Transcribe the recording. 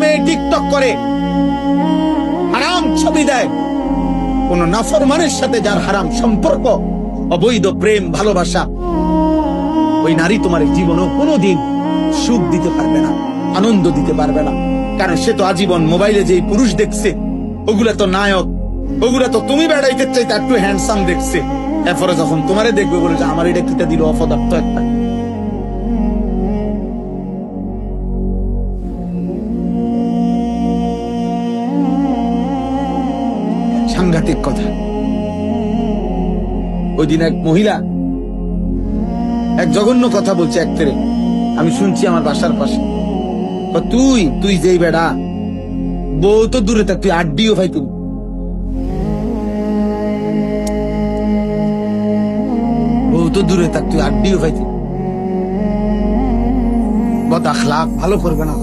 মেয়ে টিকটক করে, হারাম ছবি দেয়, কোন নাফরমানের সাথে যার হারাম সম্পর্ক, অবৈধ প্রেম ভালোবাসা, ওই নারী তোমার জীবনেও কোনোদিন সুখ দিতে পারবে না, আনন্দ দিতে পারবে না। কারণ সে তো আজীবন মোবাইলে যেই পুরুষ দেখছে ওগুলা তো নায়ক, ওগুলা তো তুমি বেড়াইতে চাইতে একটু হ্যান্ডসাম দেখছে, এরপরে যখন তোমারে দেখবে বলে যে আমার এটা কিটা দিল অপদার্থ একটা। সাংঘাতিক কথা। ওই দিন এক মহিলা এক জঘন্য কথা বলছে এক তেরে, আমি শুনছি আমার বাসার পাশে। তুই যেই বেড়া, বউ তো দূরে থাক, তুই আড্ডিও ভাই, তুমি বউ তো দূরে থাক, তুই আড্ডিও ভাই, বদ আখলাক, ভালো করবে না।